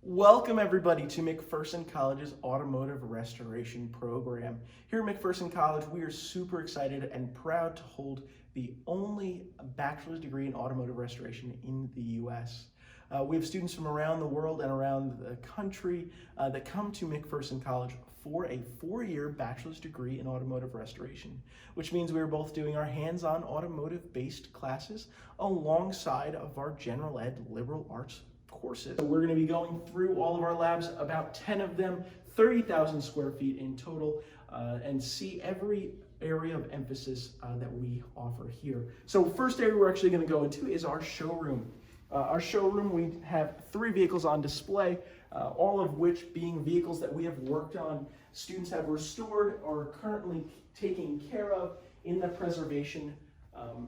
Welcome everybody to McPherson College's Automotive Restoration Program. Here at McPherson College, we are super excited and proud to hold the only bachelor's degree in automotive restoration in the U.S. We have students from around the world and around the country that come to McPherson College for a 4-year bachelor's degree in automotive restoration, which means we are both doing our hands-on automotive-based classes alongside of our general ed liberal arts courses. So we're going to be going through all of our labs, about 10 of them, 30,000 square feet in total, and see every area of emphasis that we offer here. So first area we're actually going to go into is our showroom. Our showroom, we have 3 vehicles on display, all of which being vehicles that we have worked on, students have restored or are currently taking care of in the preservation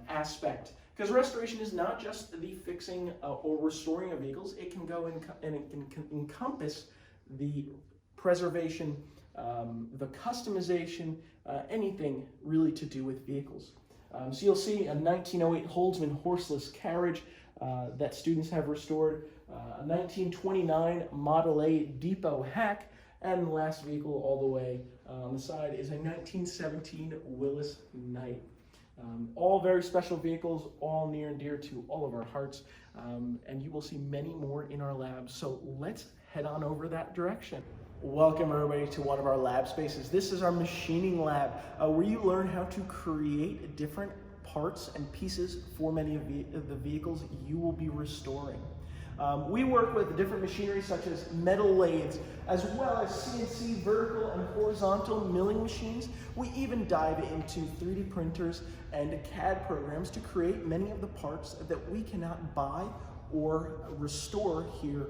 aspect. Because restoration is not just the fixing or restoring of vehicles, it can go and it can encompass the preservation, the customization, anything really to do with vehicles. So you'll see a 1908 Holdsman horseless carriage that students have restored, a 1929 Model A Depot hack, and the last vehicle all the way on the side is a 1917 Willis Knight. All very special vehicles, all near and dear to all of our hearts, and you will see many more in our labs. So let's head on over that direction. Welcome everybody to one of our lab spaces. This is our machining lab, where you learn how to create different parts and pieces for many of the vehicles you will be restoring. We work with different machinery such as metal lathes, as well as CNC vertical and horizontal milling machines. We even dive into 3D printers and CAD programs to create many of the parts that we cannot buy or restore here.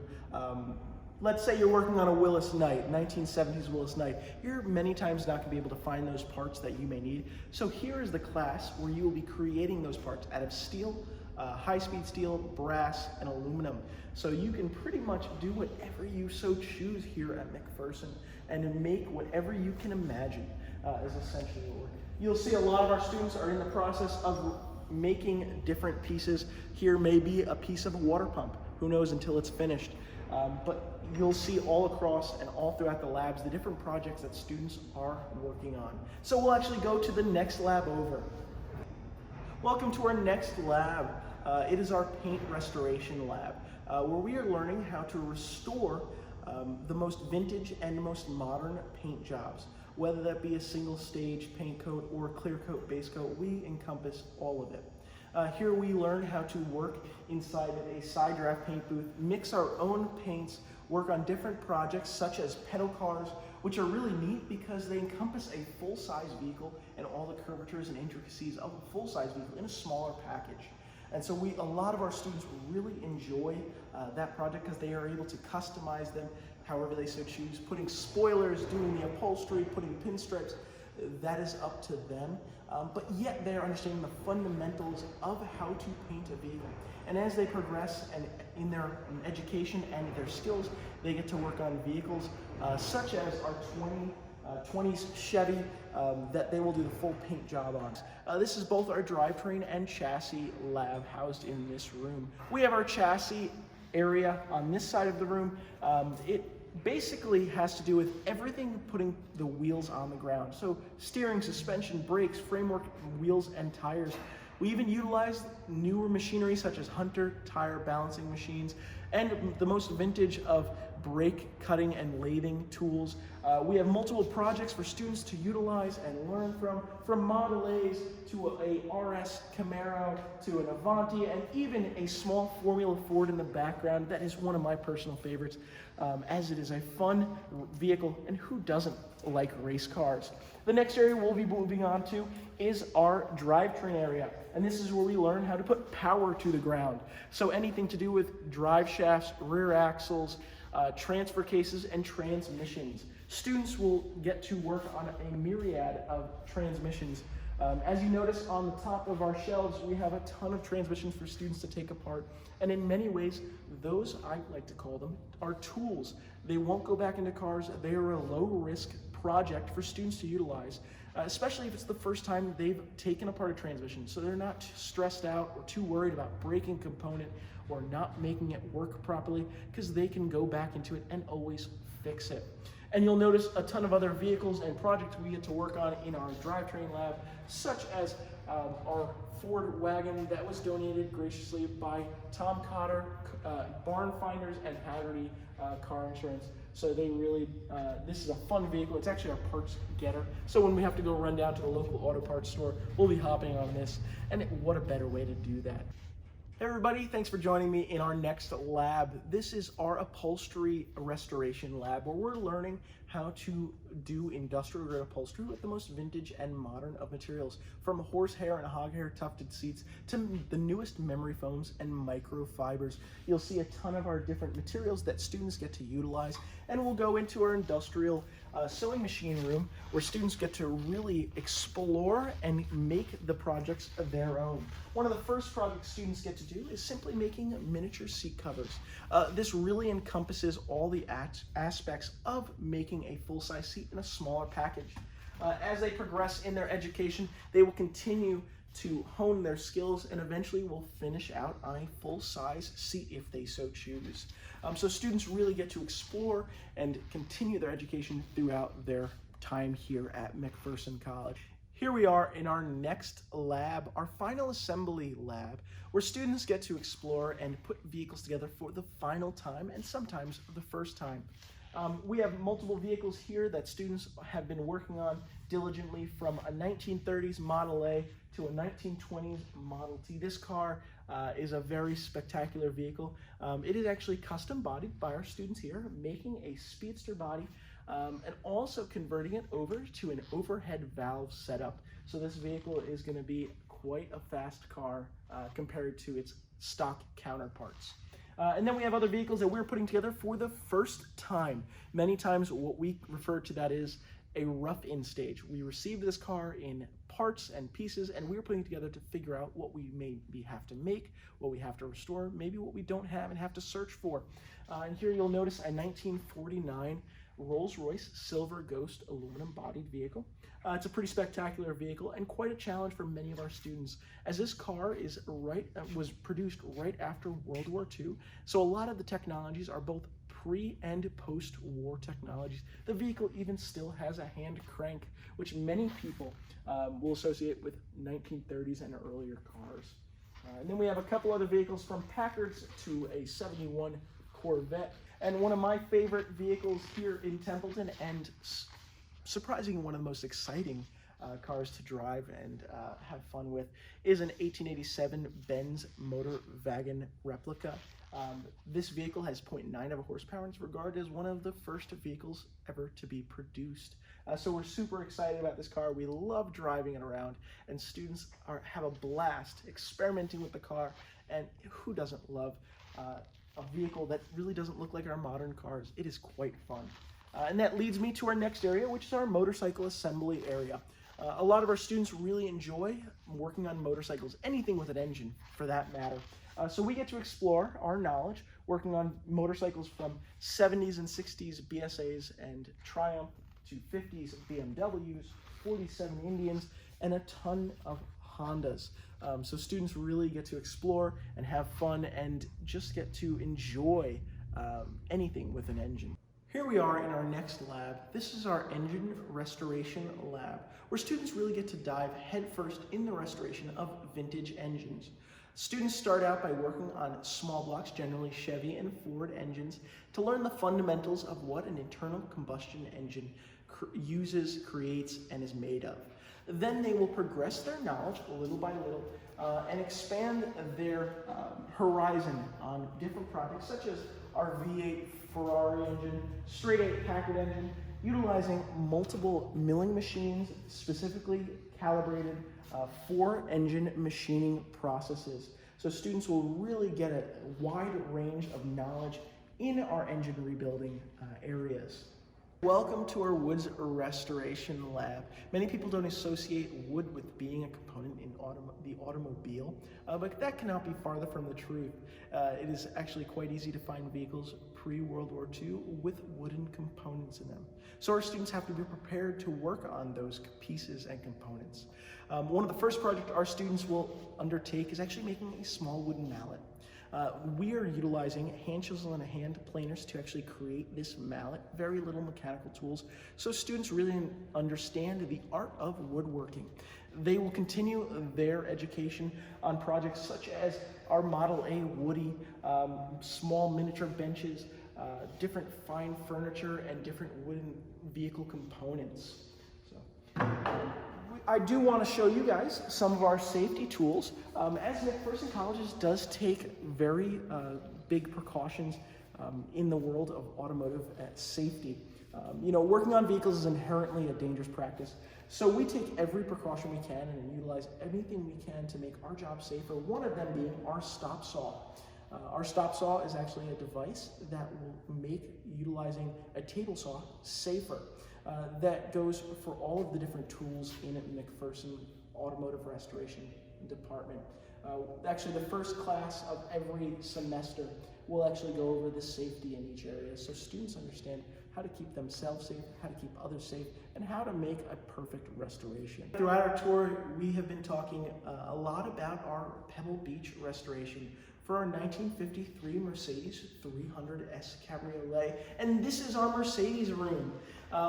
Let's say you're working on a Willis Knight, 1970s Willis Knight. You're many times not going to be able to find those parts that you may need. So here is the class where you will be creating those parts out of steel, high-speed steel, brass, and aluminum. So you can pretty much do whatever you so choose here at McPherson and make whatever you can imagine is essentially what we're doing. You'll see a lot of our students are in the process of making different pieces. Here may be a piece of a water pump. Who knows until it's finished. But you'll see all across and all throughout the labs the different projects that students are working on. So we'll actually go to the next lab over. Welcome to our next lab. It is our paint restoration lab, where we are learning how to restore the most vintage and most modern paint jobs. Whether that be a single stage paint coat or clear coat, base coat, we encompass all of it. Here we learn how to work inside of a side draft paint booth, mix our own paints, work on different projects such as pedal cars, which are really neat because they encompass a full-size vehicle and all the curvatures and intricacies of a full-size vehicle in a smaller package. And so a lot of our students really enjoy that project because they are able to customize them however they so choose. Putting spoilers, doing the upholstery, putting pinstripes, that is up to them. But yet they are understanding the fundamentals of how to paint a vehicle. And as they progress and in their education and their skills, they get to work on vehicles such as our 20s Chevy that they will do the full paint job on. This is both our drivetrain and chassis lab housed in this room. We have our chassis area on this side of the room. It basically has to do with everything putting the wheels on the ground. So steering, suspension, brakes, framework, wheels, and tires. We even utilize newer machinery such as Hunter tire balancing machines and the most vintage of brake cutting and lathing tools. We have multiple projects for students to utilize and learn from Model A's to a RS Camaro to an Avanti, and even a small Formula Ford in the background. That is one of my personal favorites, as it is a fun vehicle, and who doesn't like race cars? The next area we'll be moving on to is our drivetrain area, and this is where we learn how to put power to the ground. So anything to do with drive shafts, rear axles, transfer cases, and transmissions. Students will get to work on a myriad of transmissions. As you notice on the top of our shelves, we have a ton of transmissions for students to take apart. And in many ways, those, I like to call them, are tools. They won't go back into cars. They are a low-risk project for students to utilize, especially if it's the first time they've taken apart a transmission. So they're not stressed out or too worried about breaking a component or not making it work properly, because they can go back into it and always fix it. And you'll notice a ton of other vehicles and projects we get to work on in our drivetrain lab, such as our Ford wagon that was donated graciously by Tom Cotter, Barn Finders, and Haggerty Car Insurance. So they really, this is a fun vehicle. It's actually our parts getter. So when we have to go run down to the local auto parts store, we'll be hopping on this. And what a better way to do that. Hey everybody, thanks for joining me in our next lab. This is our upholstery restoration lab, where we're learning how to do industrial grade upholstery with the most vintage and modern of materials, from horsehair and hoghair tufted seats to the newest memory foams and microfibers. You'll see a ton of our different materials that students get to utilize, and we'll go into our industrial sewing machine room, where students get to really explore and make the projects of their own. One of the first projects students get to do is simply making miniature seat covers. This really encompasses all the aspects of making a full-size seat in a smaller package. As they progress in their education, they will continue to hone their skills and eventually will finish out on a full-size seat if they so choose. So students really get to explore and continue their education throughout their time here at McPherson College. Here we are in our next lab, our final assembly lab, where students get to explore and put vehicles together for the final time and sometimes the first time. We have multiple vehicles here that students have been working on diligently, from a 1930s Model A to a 1920s Model T. This car is a very spectacular vehicle. It is actually custom bodied by our students here, making a speedster body and also converting it over to an overhead valve setup. So this vehicle is going to be quite a fast car compared to its stock counterparts. And then we have other vehicles that we're putting together for the first time. Many times what we refer to that is a rough-in stage. We received this car in parts and pieces, and we're putting it together to figure out what we maybe have to make, what we have to restore, maybe what we don't have and have to search for. And here you'll notice a 1949 Rolls-Royce Silver Ghost aluminum bodied vehicle. It's a pretty spectacular vehicle and quite a challenge for many of our students, as this car was produced right after World War II. So a lot of the technologies are both pre and post-war technologies. The vehicle even still has a hand crank, which many people will associate with 1930s and earlier cars. And then we have a couple other vehicles, from Packards to a 71 Corvette. And one of my favorite vehicles here in Templeton, and surprisingly one of the most exciting cars to drive and have fun with, is an 1887 Benz motor wagon replica. This vehicle has 0.9 of a horsepower and is regarded as one of the first vehicles ever to be produced. So we're super excited about this car. We love driving it around, and students have a blast experimenting with the car. And who doesn't love a vehicle that really doesn't look like our modern cars? It is quite fun. And that leads me to our next area, which is our motorcycle assembly area. A lot of our students really enjoy working on motorcycles, anything with an engine for that matter. So we get to explore our knowledge working on motorcycles from 70s and 60s BSAs and Triumph to 50s BMWs, 47 Indians, and a ton of Hondas. So students really get to explore and have fun and just get to enjoy anything with an engine. Here we are in our next lab. This is our engine restoration lab, where students really get to dive headfirst in the restoration of vintage engines. Students start out by working on small blocks, generally Chevy and Ford engines, to learn the fundamentals of what an internal combustion engine uses, creates, and is made of. Then they will progress their knowledge little by little and expand their horizon on different projects, such as our V8 Ferrari engine, straight 8 Packard engine, utilizing multiple milling machines specifically calibrated for engine machining processes. So students will really get a wide range of knowledge in our engine rebuilding areas. Welcome to our woods restoration lab. Many people don't associate wood with being a component in the automobile, but that cannot be farther from the truth. It is actually quite easy to find vehicles pre-World War II with wooden components in them. So our students have to be prepared to work on those pieces and components. One of the first projects our students will undertake is actually making a small wooden mallet. We are utilizing hand chisel and hand planers to actually create this mallet, very little mechanical tools, so students really understand the art of woodworking. They will continue their education on projects such as our Model A Woody, small miniature benches, different fine furniture, and different wooden vehicle components. I do want to show you guys some of our safety tools. As McPherson Colleges does take very big precautions in the world of automotive safety. Working on vehicles is inherently a dangerous practice. So we take every precaution we can and utilize anything we can to make our job safer, one of them being our stop saw. Our stop saw is actually a device that will make utilizing a table saw safer. That goes for all of the different tools in McPherson Automotive Restoration Department. Actually, the first class of every semester will actually go over the safety in each area, so students understand how to keep themselves safe, how to keep others safe, and how to make a perfect restoration. Throughout our tour, we have been talking a lot about our Pebble Beach restoration for our 1953 Mercedes 300S Cabriolet, and this is our Mercedes room.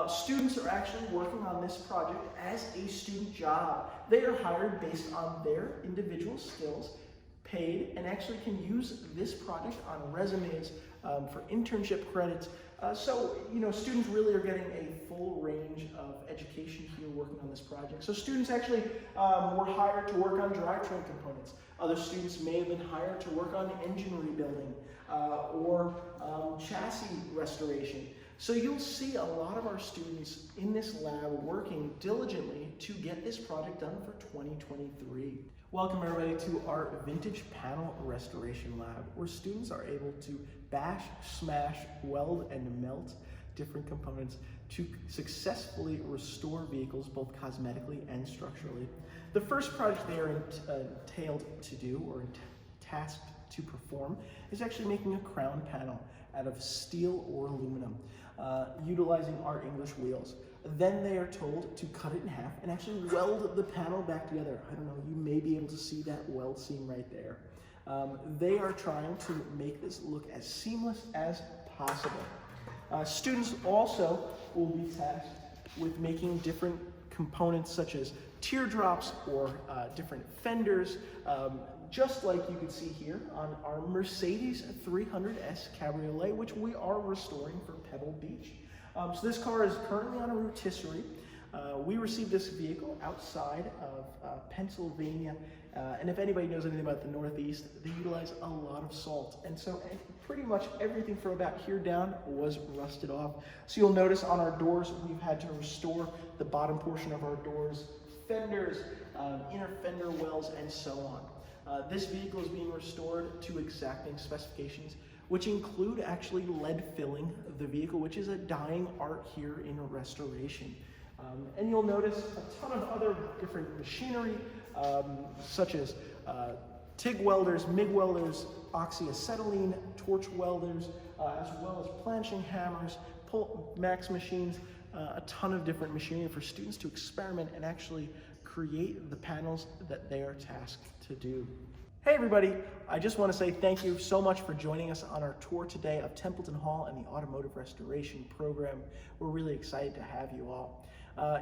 Students are actually working on this project as a student job. They are hired based on their individual skills, paid, and actually can use this project on resumes for internship credits. So students really are getting a full range of education here working on this project. So students actually were hired to work on drivetrain components. Other students may have been hired to work on engine rebuilding or chassis restoration. So you'll see a lot of our students in this lab working diligently to get this project done for 2023. Welcome everybody to our vintage panel restoration lab, where students are able to bash, smash, weld, and melt different components to successfully restore vehicles both cosmetically and structurally. The first project they are entailed to do, or tasked to perform, is actually making a crown panel out of steel or aluminum, utilizing our English wheels. Then they are told to cut it in half and actually weld the panel back together. I don't know, you may be able to see that weld seam right there. They are trying to make this look as seamless as possible. Students also will be tasked with making different components such as teardrops or different fenders, just like you can see here on our Mercedes 300S Cabriolet, which we are restoring for Pebble Beach. So this car is currently on a rotisserie. We received this vehicle outside of Pennsylvania, and if anybody knows anything about the Northeast, they utilize a lot of salt, and so pretty much everything from about here down was rusted off. So you'll notice on our doors, we've had to restore the bottom portion of our doors, fenders, inner fender wells, and so on. This vehicle is being restored to exacting specifications, which include actually lead filling the vehicle, which is a dying art here in restoration. And you'll notice a ton of other different machinery, such as TIG welders, MIG welders, oxyacetylene, torch welders, as well as planching hammers, max machines, a ton of different machinery for students to experiment and actually create the panels that they are tasked to do. Hey everybody, I just want to say thank you so much for joining us on our tour today of Templeton Hall and the Automotive Restoration Program. We're really excited to have you all.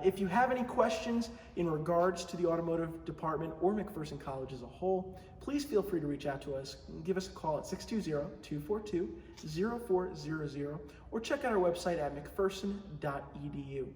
If you have any questions in regards to the automotive department or McPherson College as a whole, please feel free to reach out to us. Give us a call at 620-242-0400 or check out our website at mcpherson.edu.